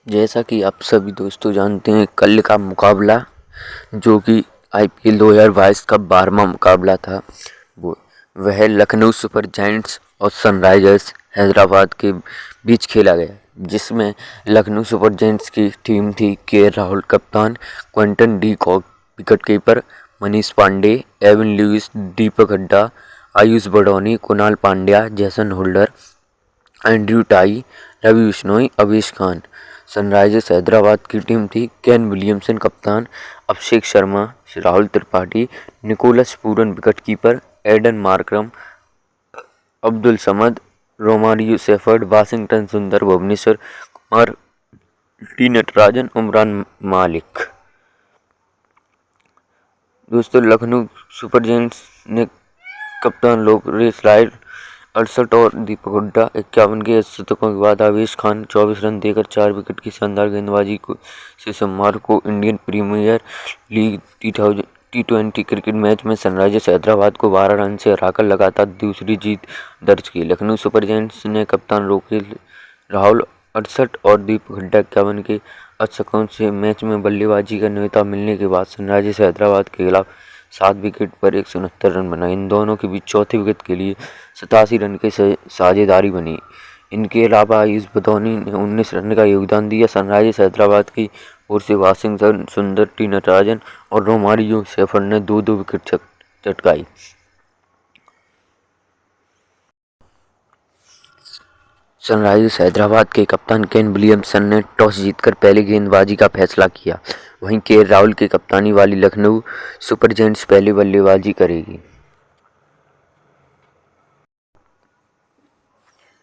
जैसा कि आप सभी दोस्तों जानते हैं, कल का मुकाबला जो कि IPL 2022 का 12वां मुकाबला था, वह लखनऊ सुपर जायंट्स और सनराइजर्स हैदराबाद के बीच खेला गया, जिसमें लखनऊ सुपर जायंट्स की टीम थी के राहुल कप्तान, Quinton de Kock wicket keeper, Manish Pandey, Evin Lewis, Deepak Hooda, Ayush Badoni, Krunal Pandya, Jason Holder, Andrew Tye, Ravi Bishnoi, Avesh Khan. Sunrisers Hyderabad की टीम थी केन विलियमसन कप्तान, Abhishek Sharma, Rahul Tripathi, Nicholas Pooran wicket keeper, Aiden Markram, Abdul Samad, Romario Shepherd, Washington सुंदर, भुवनेश्वर कुमार, टी नटराजन, उमरान मालिक। दोस्तों, लखनऊ सुपर जायंट्स ने कप्तान लोकेश राहुल 68 और दीपक हुड्डा 51 के शतकों के बाद अवेश खान 24 रन देकर 4 विकेट की शानदार गेंदबाजी से सोमवार को Indian Premier League T20 cricket match में सनराइजर्स हैदराबाद को 12 रन से हराकर लगातार दूसरी जीत दर्ज की। लखनऊ सुपर जायंट्स ने कप्तान लोकेश राहुल 68 और दीपक हुड्डा 51 के शतकों से मैच में बल्लेबाजी का न्योता मिलने के बाद सनराइजर्स हैदराबाद के खिलाफ 7 विकेट पर 169 रन बनाए। इन दोनों के बीच चौथे विकेट के लिए 87 रन की साझेदारी बनी। इनके अलावा आयुष बडौनी ने 19 रन का योगदान दिया। सनराइजर्स हैदराबाद की ओर से वाशिंगटन सुंदर, टी नटराजन और रोमारियो शेफर्ड ने 2-2 विकेट चटकाई। सनराइजर्स हैदराबाद के कप्तान केन विलियमसन ने टॉस जीतकर पहले गेंदबाजी का फैसला किया। वहीं के राहुल की कप्तानी वाली लखनऊ सुपर जायंट्स पहले बल्लेबाजी करेगी।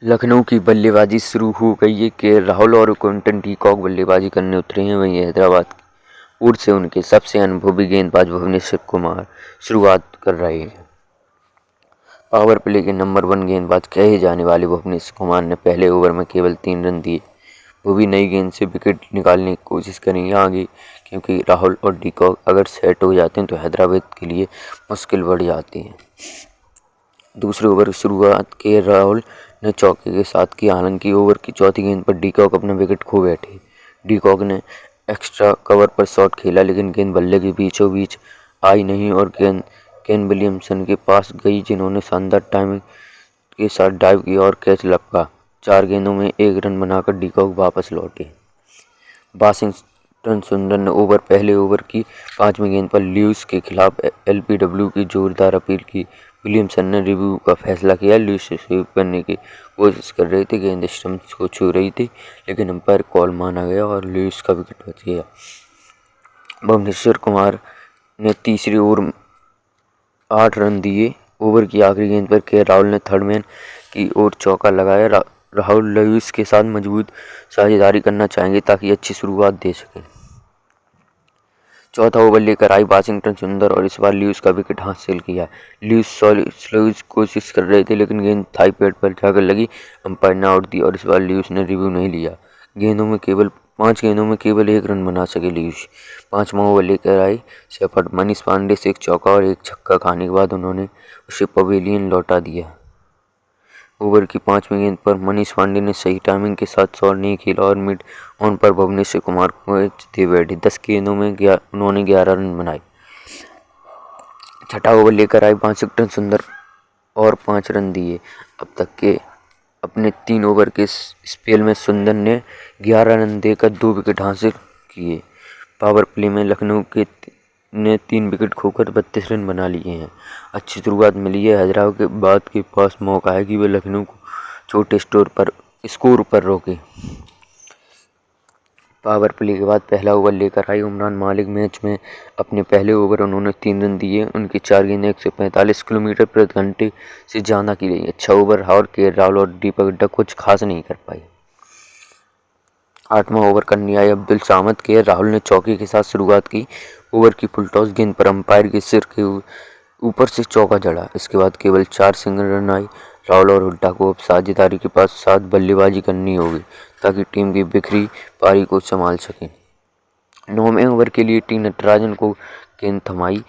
लखनऊ की बल्लेबाजी शुरू हो गई है। के राहुल और क्विंटन डी कॉक बल्लेबाजी करने उतरे हैं। वहीं हैदराबाद की ओर से उनके सबसे अनुभवी गेंदबाज भुवनेश्वर कुमार शुरुआत कर रहे हैं। पावर प्ले के नंबर 1 गेंदबाज कहे जाने वाले भुवनेश्वर कुमार ने पहले ओवर में केवल 3 रन दिए। वो भी नई गेंद से विकेट निकालने की कोशिश करेंगे आगे, क्योंकि राहुल और डी कॉक अगर सेट हो जाते हैं तो हैदराबाद के लिए मुश्किल बढ़ जाती है। दूसरे ओवर की शुरुआत के राहुल ने चौके के साथ की, हालांकि ओवर की चौथी गेंद पर डी कॉक अपना विकेट खो बैठे। डी कॉक ने एक्स्ट्रा कवर पर शॉट खेला, लेकिन गेंद बल्ले के बीचों बीच आई नहीं और गेंद केन विलियमसन के पास गई, जिन्होंने शानदार टाइमिंग के साथ डाइव किया और कैच लपका। 4 गेंदों में 1 रन बनाकर डी कॉक वापस लौटे। वाशिंगटन सुंदर ने पहले ओवर की 5वीं गेंद पर लुइस के खिलाफ LBW की जोरदार अपील की। विलियमसन ने रिव्यू का फैसला किया। लुइस से स्वीप करने की कोशिश कर रहे थे, गेंद स्टंप्स को छू रही थी, लेकिन अंपायर कॉल माना गया और लुइस का विकेट बच गया। भुवनेश्वर कुमार ने तीसरे ओवर में 8 रन दिए। ओवर की आखिरी गेंद पर के राहुल ने थर्ड मैन की ओर चौका लगाया। राहुल लुइस के साथ मजबूत साझेदारी करना चाहेंगे ताकि अच्छी शुरुआत दे सकें। चौथा ओवर लेकर आई वाशिंगटन सुंदर और इस बार लुइस का विकेट हासिल किया। लुइस कोशिश कर रहे थे, लेकिन गेंद थाई पैड पर जाकर लगी। अंपायर ने आउट दिया और इस बार लुइस ने रिव्यू नहीं लिया। 5 गेंदों में केवल 1 रन बना सके लुइस। 5वां ओवर लेकर आई शेफर्ड। मनीष पांडे से 1 चौका और 1 छक्का खाने के बाद उन्होंने उसे पवेलियन लौटा दिया। ओवर की 5वीं गेंद पर मनीष पांडे ने सही टाइमिंग के साथ शॉट नहीं खेला और मिड ऑन पर भुवनेश्वर कुमार को दे बैठे। 10 गेंदों में उन्होंने 11 रन बनाए। छठा ओवर लेकर आई वाशिंगटन सुंदर और 5 रन दिए। अब तक के अपने 3 ओवर के स्पेल में सुंदर ने 11 रन देकर 2 विकेट हासिल किए। पावर प्ले में लखनऊ ने 3 विकेट खोकर 32 रन बना लिए हैं। अच्छी शुरुआत मिली है। हैदराबाद के पास मौका है कि वे लखनऊ को छोटे स्कोर पर रोके। पावर प्ले के बाद पहला ओवर लेकर आई उमरान मालिक। मैच में अपने पहले ओवर उन्होंने 3 रन दिए। उनकी 4 गेंदें 145 किलोमीटर प्रति घंटे से ज़्यादा की गई। अच्छा ओवर और के राहुल और दीपक हड्डा कुछ खास नहीं कर पाए। 8वां ओवर करने आए अब्दुल सामद। के राहुल ने चौके के साथ शुरुआत की। ओवर की फुल टॉस गेंद पर अंपायर के सिर के ऊपर से चौका जड़ा। इसके बाद केवल 4 सिंगल रन आए। राहुल और हुड्डा को अब साझेदारी के पास 7 बल्लेबाजी करनी होगी ताकि टीम की बिखरी पारी को संभाल सके। 9वें ओवर के लिए टी नटराजन को गेंद थमाई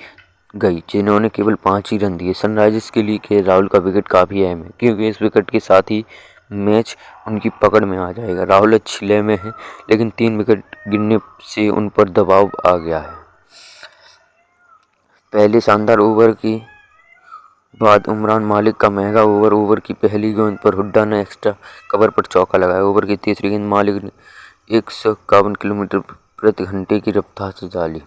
गई, जिन्होंने केवल 5 ही रन दिए। सनराइजर्स के लिए के राहुल का विकेट काफ़ी अहम है, क्योंकि इस विकेट के साथ ही मैच उनकी पकड़ में आ जाएगा। राहुल अच्छी लय में है, लेकिन 3 विकेट गिरने से उन पर दबाव आ गया है। पहले शानदार ओवर के बाद उमरान मालिक का महंगा ओवर की पहली गेंद पर हुड्डा ने एक्स्ट्रा कवर पर चौका लगाया। ओवर की तीसरी गेंद मालिक ने 151 किलोमीटर प्रति घंटे की रफ्तार से डाली।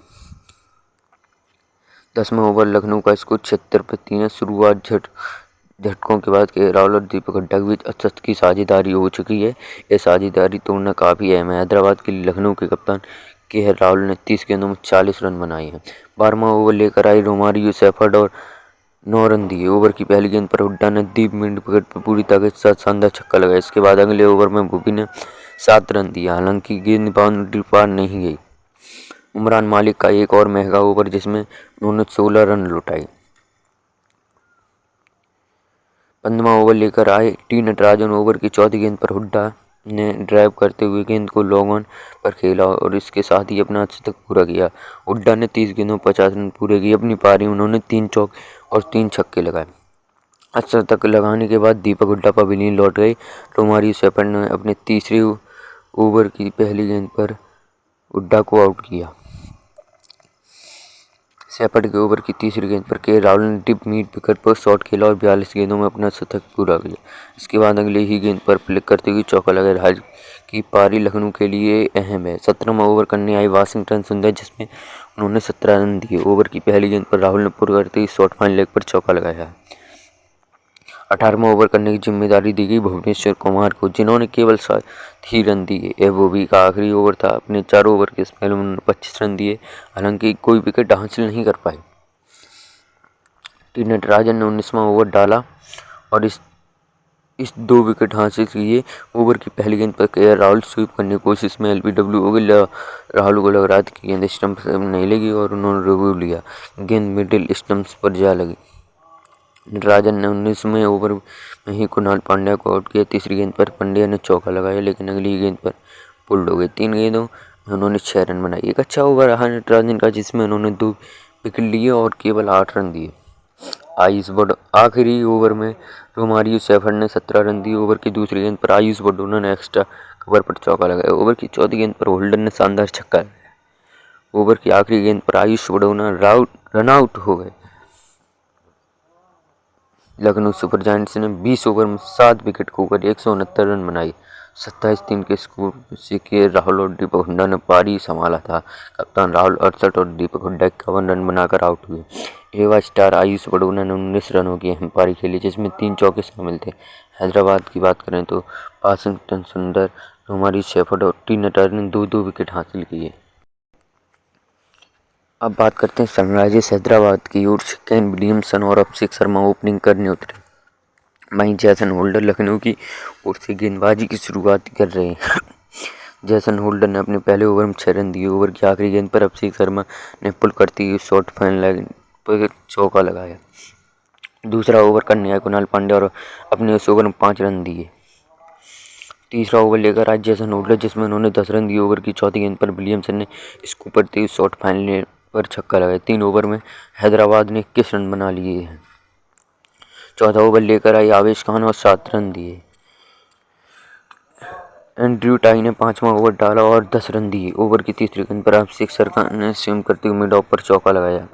10वें ओवर लखनऊ का स्कोर 76 पर 3 है। शुरुआत झटकों के बाद के राहुल और दीपक हुड्डा के बीच असद की साझेदारी हो चुकी है। यह साझेदारी तोड़ना काफी अहम है। हैदराबाद के लिए लखनऊ के कप्तान के राहुल ने 30 गेंदों में 40 रन बनाए हैं। 12वां ओवर लेकर आई रोमारियो शेफर्ड और 9 रन दिए। ओवर की पहली गेंद पर हुड्डा ने डीप मिड विकेट पर पूरी ताकत के साथ शानदार छक्का लगाया। इसके बाद अगले ओवर में भुवी ने 7 रन दिए, हालांकि गेंद बाउंड्री पार नहीं गई। उमरान मालिक का एक और महंगा ओवर जिसमें उन्होंने 16 रन लुटाए। 15वां ओवर लेकर आए टी नटराजन। ओवर की चौथी गेंद पर हुड्डा ने ड्राइव करते हुए गेंद को लॉन्ग ऑन पर खेला और इसके साथ ही अपना शतक पूरा किया। हुड्डा ने 30 गेंदों 50 रन पूरे किए। अपनी पारी उन्होंने 3 चौक और 3 छक्के लगाए। शतक लगाने के बाद दीपक हुड्डा पवेलियन लौट गए। रोमारियो शेफर्ड ने अपने तीसरे ओवर की पहली गेंद पर हुड्डा को आउट किया। शेफर्ड के ओवर की तीसरी गेंद पर के राहुल ने डिप मिड विकेट पर शॉट खेला और 42 गेंदों में अपना शतक पूरा किया। इसके बाद अगले ही गेंद पर फ्लिक करते हुए चौका लगाया। राहुल की पारी लखनऊ के लिए अहम है। 17वां ओवर करने आई वाशिंगटन सुंदर, जिसमें उन्होंने 17 रन दिए। ओवर की पहली गेंद पर राहुल ने पूरा करते हुए शॉर्ट फाइन लेग पर चौका लगाया। 18वां ओवर करने की जिम्मेदारी दी गई भुवनेश्वर कुमार को, जिन्होंने केवल 7 ही रन दिए। यह भुवी का आखिरी ओवर था। अपने 4 ओवर के स्पेल में उन्होंने 25 रन दिए, हालांकि कोई विकेट हासिल नहीं कर पाए। टी नटराजन ने 19वां ओवर डाला और इस 2 विकेट हासिल किए। ओवर की पहली गेंद पर के राहुल स्वीप करने की कोशिश में LBW हो गई। राहुल को लग रहा था कि गेंद स्टंप से नहीं लगी और उन्होंने रिव्यू लिया। गेंद मिडिल स्टंप्स पर जा लगी। नटराजन ने 19वें ओवर में ही कुणाल पांड्या को आउट किया। तीसरी गेंद पर पांड्या ने चौका लगाया, लेकिन अगली गेंद पर पुल्ड हो गए। 3 गेंदों में उन्होंने 6 रन बनाए। एक अच्छा ओवर रहा नटराजन का, जिसमें उन्होंने 2 विकेट लिए और केवल 8 रन दिए। आखिरी ओवर में रोमारियो शेफर्ड ने 17 रन दिए। ओवर की दूसरी गेंद पर आयुष बडोना ने एक्स्ट्रा कवर पर चौका लगाया। ओवर की चौथी गेंद पर होल्डर ने शानदार छक्का लगाया। ओवर की आखिरी गेंद पर आयुष बडोना रन आउट हो गए। लखनऊ सुपर जायंट्स ने 20 ओवर में 7 विकेट खोकर 169 रन बनाए। 27-3 के स्कोर से के राहुल और दीपक हुड्डा ने पारी संभाला था। कप्तान राहुल 68 और दीपक हुड्डा 51 रन बनाकर आउट हुए। युवा स्टार आयुष बडोना ने 19 रनों की अहम पारी खेली, जिसमें 3 चौके शामिल थे। हैदराबाद की बात करें तो वाशिंगटन सुंदर, रोमारियो शेफर्ड और टी नटराजन ने 2-2 विकेट हासिल किए। अब बात करते हैं सनराइजर्स हैदराबाद की ओर से। केन विलियमसन और अभिषेक शर्मा ओपनिंग करने उतरे। वहीं जैसन होल्डर लखनऊ की ओर से गेंदबाजी की शुरुआत कर रहे हैं। जैसन होल्डर ने अपने पहले ओवर में 6 रन दिए। ओवर की आखिरी गेंद पर अभिषेक शर्मा ने पुल करती हुई शॉर्ट फाइन लाइन पर चौका लगाया। दूसरा ओवर करने आए कुणाल पांड्या और अपने उस ओवर में 5 रन दिए। तीसरा ओवर लेकर आज जैसन होल्डर, जिसमें उन्होंने 10 रन दिए। ओवर की चौथी गेंद पर विलियमसन ने स्कूप करते हुए शॉर्ट फाइन पर छक्का लगाया। 3 ओवर में हैदराबाद ने 21 रन बना लिए हैं। चौथा ओवर लेकर आई आवेश खान और 7 रन दिए। एंड्रयू टाई ने 5वां ओवर डाला और 10 रन दिए। ओवर की तीसरी गेंद पर अभिषेक शर्मा ने स्विंग करते हुए मिड ऑफ पर चौका लगाया।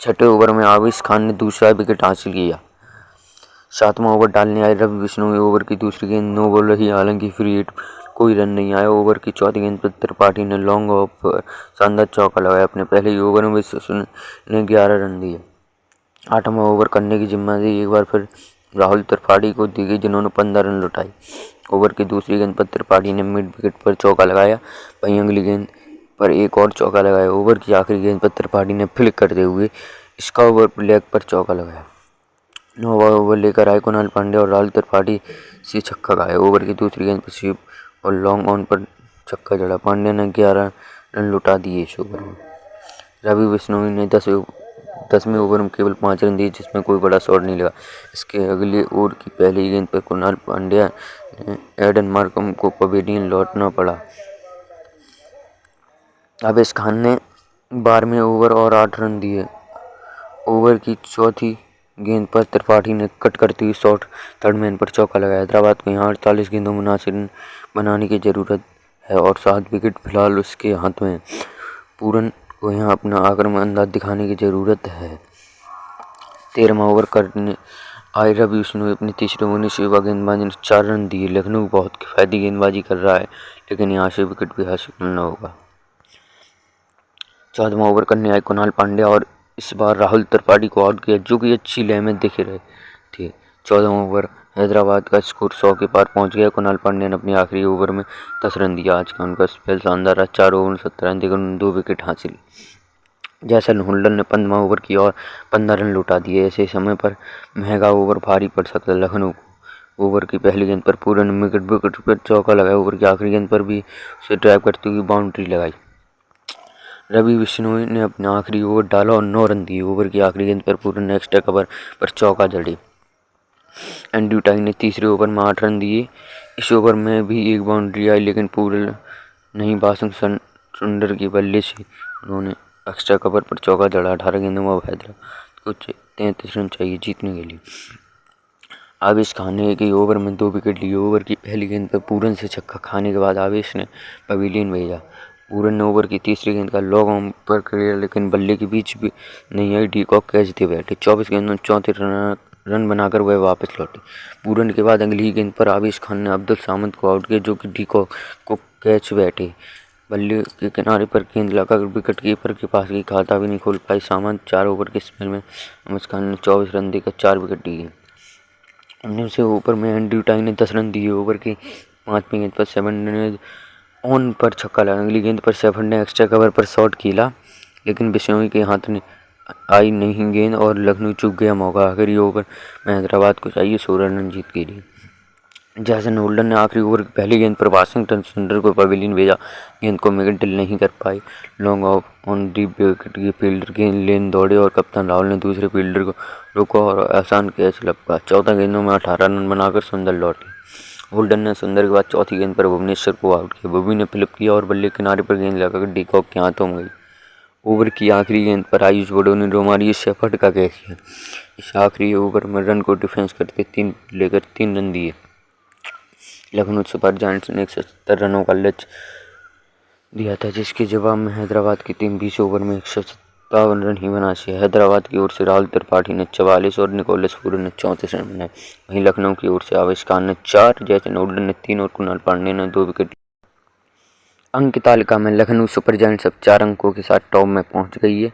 छठे ओवर में आवेश खान ने दूसरा विकेट हासिल किया। 7वां ओवर डालने आए रवि बिश्नोई। ओवर की दूसरी गेंद नो बॉल रही, हालांकि फ्री हिट कोई रन नहीं आया। ओवर की चौथी गेंद पर त्रिपाठी ने लॉन्ग ऑफ पर शानदार चौका लगाया। अपने पहले ही ओवर में बिश्नोई ने 11 रन दिए। 8वां ओवर करने की जिम्मेदारी एक बार फिर राहुल त्रिपाठी को दी गई, जिन्होंने 15 रन लुटाए। ओवर की दूसरी गेंद पर त्रिपाठी ने मिड विकेट पर चौका लगाया। वहीं अगली गेंद पर एक और चौका लगाया। ओवर की आखिरी गेंद पर त्रिपाठी ने फ्लिक करते हुए इसका ओवर लेग पर चौका लगाया। 9वां ओवर लेकर आए कुणाल पांड्या और राहुल त्रिपाठी से छक्का गाया। ओवर की दूसरी गेंद पर स्वीप और लॉन्ग ऑन पर छक्का जड़ा। पांड्या ने 11 रन लुटा दिए इस ओवर में। रवि बिश्नोई ने 10वें ओवर में केवल 5 रन दिए, जिसमें कोई बड़ा शॉट नहीं लगा। इसके अगले ओवर की पहली गेंद पर कुणाल पांड्या ने एडन मार्करम को पवेलियन लौटना पड़ा। आवेश खान ने 12वें ओवर और 8 रन दिए। ओवर की चौथी गेंद पर त्रिपाठी ने कट करती हुई शॉट थर्ड मैन पर चौका लगाया। हैदराबाद को यहाँ 48 गेंदों में 79 रन बनाने की जरूरत है और 7 विकेट फिलहाल उसके हाथ में। पूरन को यहाँ अपना आक्रामक अंदाज दिखाने की जरूरत है। 13वां ओवर करने आए रवि बिश्नोई अपनी तीसरे ओवर में शिवा गेंदबाजी ने 4 रन दिए। लखनऊ बहुत किफायती गेंदबाजी कर रहा है, लेकिन यहाँ से विकेट भी हासिल करना होगा। 14वां ओवर करने आए कुणाल पांड्या और इस बार राहुल त्रिपाठी को आउट किया, जो कि अच्छी लय में दिख रहे थे। 14वां ओवर हैदराबाद का स्कोर 100 के पार पहुंच गया। कुणाल पांड्या ने अपने आखिरी ओवर में 10 रन दिया। आज का उनका स्पेल शानदार रहा। 4 ओवर में 17 रन देकर उन्होंने 2 विकेट हासिल। जैसन होल्डर ने 15वां ओवर की और 15 रन लौटा दिए। ऐसे समय पर महंगा ओवर भारी पड़ सकता है लखनऊ को। ओवर की पहली गेंद पर पूरन ने विकेट पर चौका लगाया। ओवर की आखिरी गेंद पर भी उसे ड्राइव करते हुए बाउंड्री लगाई। रवि बिश्नोई ने अपना आखिरी ओवर डाला और 9 रन दिए। ओवर की आखिरी गेंद पर पूरन ने एक्स्ट्रा कवर पर चौका जड़ी। एंड्रयू टाई ने तीसरे ओवर में 8 रन दिए। इस ओवर में भी एक बाउंड्री आई, लेकिन पूरन नहीं वाशिंगटन सुंदर के बल्ले से उन्होंने एक्स्ट्रा कवर पर चौका जड़ा। 18 गेंदों में हैदराबाद को 33 रन चाहिए जीतने के लिए। आवेश खान ने एक ही ओवर में 2 विकेट लिए। ओवर की पहली गेंद पर पूरन से छक्का खाने के बाद आवेश ने पवेलियन भेजा। पूरन ने ओवर की तीसरी गेंद का लॉन्ग ऑन पर किया, लेकिन बल्ले के बीच भी नहीं आई। डीकॉक कैच दे बैठे। 24 गेंदों में 34 रन बनाकर वह वापस लौटे। पूरन के बाद अगली गेंद पर आवेश खान ने अब्दुल सामद को आउट किया, जो कि डीकॉक को कैच बैठे। बल्ले के किनारे पर गेंद लगाकर विकेट कीपर के पास की खाता भी नहीं खोल पाई। सामंत 4 ओवर के स्पेल में अहमद खान ने 24 रन देकर 4 विकेट लिए। 19 ओवर में एंड्रयू टाई ने 10 रन दिए। ओवर की 5वीं गेंद पर सेवन ने ऑन पर छक्का लगा। अगली गेंद पर सेवन ने एक्स्ट्रा कवर पर शॉट खेला, लेकिन बिश्नोई के हाथ में आई नहीं गेंद और लखनऊ चूक गया मौका। आखिरी ओवर में हैदराबाद को चाहिए 16 रन जीत के लिए। जैसन होल्डर ने आखिरी ओवर की पहली गेंद पर वाशिंगटन सुंदर को पवेलियन भेजा। गेंद को मिडिल नहीं कर पाई। Long off on deep wicket के फील्डर गेंद लेन दौड़े और कप्तान राहुल ने दूसरे फील्डर को रोका और आसान कैच लपका। 14 गेंदों में 18 रन बनाकर सुंदर लौटे। होल्डर ने सुंदर के बाद चौथी गेंद पर भुवनेश्वर को आउट किया। भुवी ने फ्लिप किया और बल्ले किनारे पर गेंद लगाकर डीकॉक के हाथों में गई। ओवर की आखिरी गेंद पर आयुष बड़ो ने रोमारियो शेफर्ड का कैच किया। इस आखिरी ओवर में रन को डिफेंस करते 3 रन दिए। लखनऊ सुपर जायंट्स ने 170 रनों का लक्ष्य दिया था, जिसके जवाब में हैदराबाद की टीम 20 ओवर में 157 रन ही बना सकी। हैदराबाद की ओर से राहुल त्रिपाठी ने 44 और निकोलस पूरन ने 34 रन बनाए। वहीं लखनऊ की ओर से आवेश खान ने 4, जैसन होल्डर ने 3 और कुणाल पांड्या ने 2 विकेट। अंक तालिका में लखनऊ सुपर जायंट्स अब 4 अंकों के साथ टॉप में पहुंच गई है।